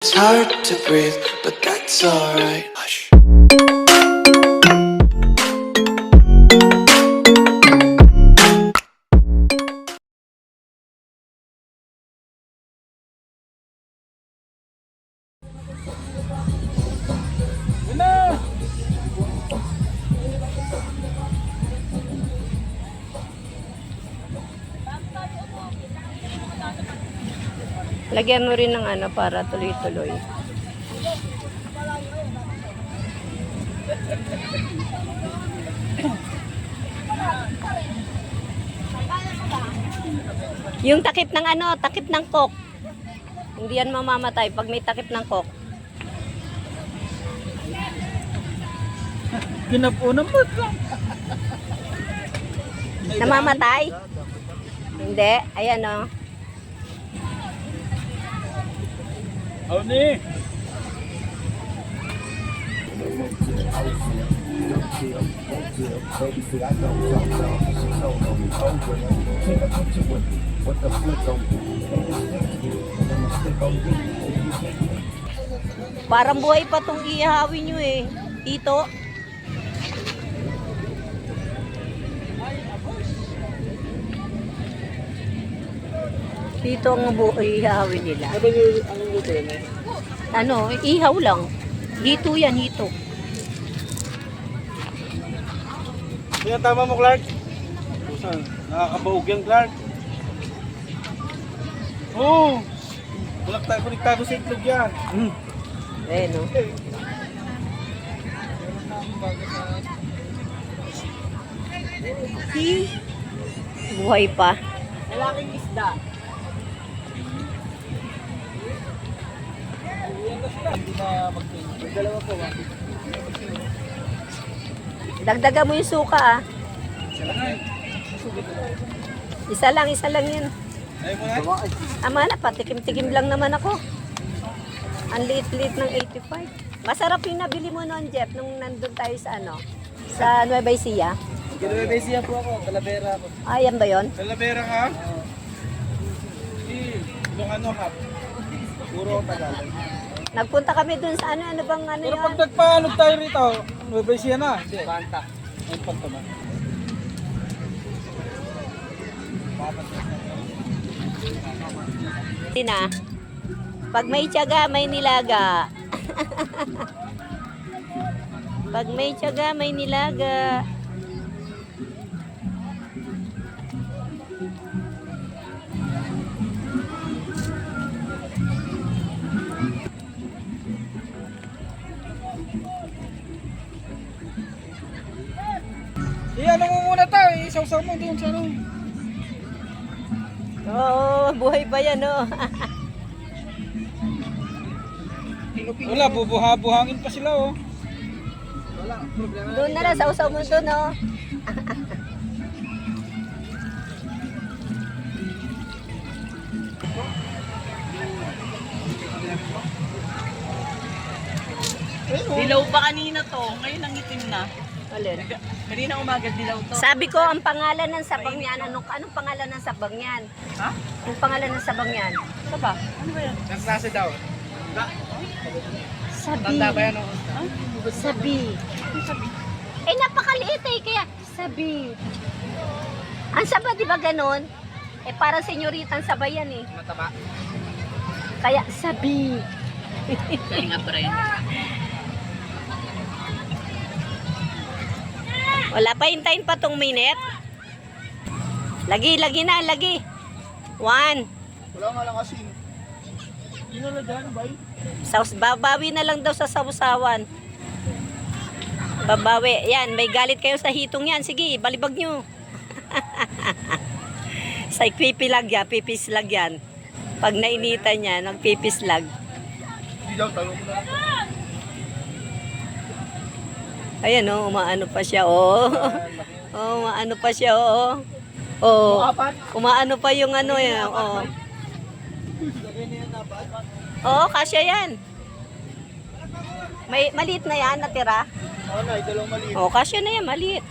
It's hard to breathe, but that's alright. Hush. Lagyan mo rin ng ano para tuloy-tuloy. Yung takip ng ano, takip ng coke. Hindi yan mamamatay pag may takip ng coke. Ginapunan mo lang. Namamatay? Hindi. Ayan o. Oh, ni. Parang buhay pa tong ihawin nyo eh. Dito. Dito ang buhay ihawin nila. Anong luto yan eh? Ano, ihaw lang. Dito yan, dito. Yan tama mo, Clark. Saan? Nakakabaog yan, Clark. Oo. Walang tayo konektado sa itlog yan. Eh, no? Buhay pa. Malaking isda. Hindi na mag-tingin. May dalawa po, Dagdagan mo yung suka ah. Isa lang. Isa lang yan. Ayaw mo na? Ama na, patikim-tikim lang naman ako. Ang liit-liit ng 85. Masarap yung nabili mo noon, Jeff, nung nandun tayo sa ano, sa Nueva Ecija. Ginawebesiya po ako. Talavera ako. Ah, yan ba yun? Talavera ka? Oo. Yung ano ka? Puro Tagalog. Nagpunta kami dun sa ano bang ano Pero yun? pag nagpaanod tayo rito, Nueva na. Hindi. Panta. Ang panta ba? Na, pag may tiyaga, may nilaga. Pag may tiyaga, may nilaga. Ano mo muna tayo, isaw-saw mo doon sa ano. Oo, buhay pa yan, oh. Wala, bubuha-buhangin pa sila oh. Wala, problema. Doon na lang, sausaw mo doon, oh. Dilaw pa kanina to, ngayon ang itim na. Alin? Kanina umaga dilaw to. Sabi ko, ang pangalan ng sabang niyan, anong pangalan ng sabang niyan? Ha? Ang pangalan ng sabang niyan? Ano ba? Ano ba yan? Nagsasi daw. Sabi. Tanda ba yan oh? Sabi. Eh, napakaliit eh, kaya sabi. Ang saba, di ba ganon? Eh, parang senyoritang saba yan eh. Mataba. Kaya sabi. Galing nga pa rin. Wala pa, hintayin pa tong minute. Lagi na, lagi. 1. Wala nga lang asin. Yun na lang dyan, bay. Babawi na lang daw sa sausawan. Babawi. Yan, may galit kayo sa hitong yan. Sige, balibag nyo. Sa pipilag yan, pipislag yan. Pag nainitan yan, nagpipislag. Hindi daw, talo mo na lang. Ayan o, umaano pa siya o. Oh, umaano pa siya o. Oh, umaano pa yung ano yan. Oh. Oo, kasya yan. May maliit na yan natira. Oo na, dalawang maliit. Oh, kasya na yan, maliit.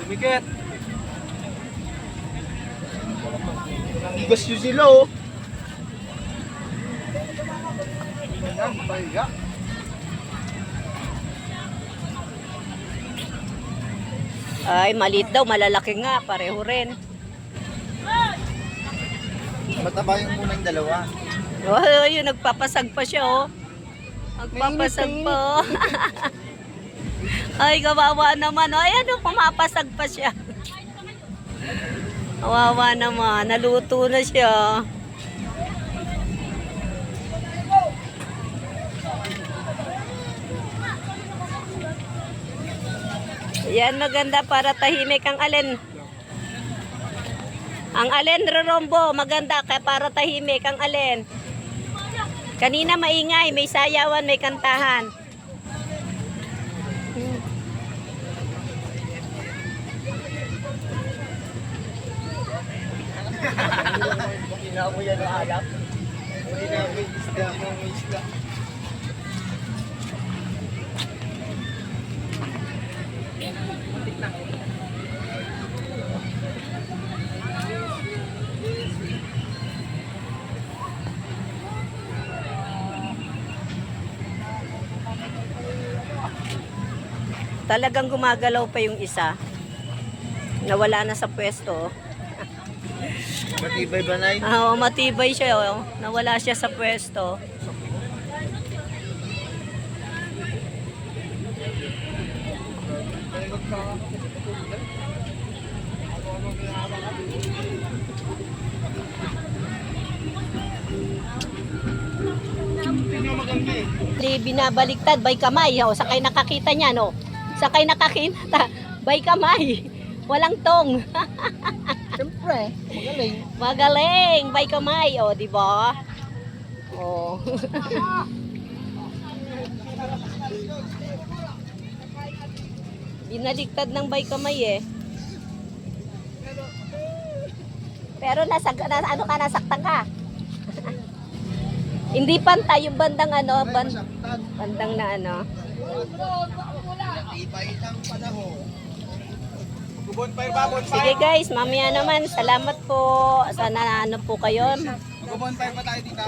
Dumikit. Igas yun sila oh. Ay, maliit daw, malalaki nga, pareho rin. Mataba yung munang dalawa. Oh, yun, nagpapasag pa siya, oh. Nagpapasag pa, oh. Ay, kawawa naman, oh. Ayan, oh, pumapasag pa siya. Kawawa naman, naluto na siya. Yan, maganda para tahimik ang alin. Ang alin, Rorombo, maganda kaya para tahimik ang alin. Kanina maingay, may sayawan, may kantahan. Ina mo yan ang alap. Ina mo yung isda. Talagang gumagalaw pa yung isa. Nawala na sa pwesto. Matibay ba, Nay? Oo, matibay siya. Oh. Nawala siya sa pwesto. Di binabaliktad by kamay. Oh, sakay nakakita niya, no? Sakay nakakita by kamay. Walang tong. Siyempre, magaling. Magaling by kamay, oh, di ba? Oh. Binaliktad ng by kamay eh. Pero ano ka, nasaktan ka. Hindi pantay yung bandang ano, bandang na ano. Matibay ang panahon. Sige guys, mamaya naman. Salamat po. Sana ano po kayo. Mag-bonfire pa tayo dito.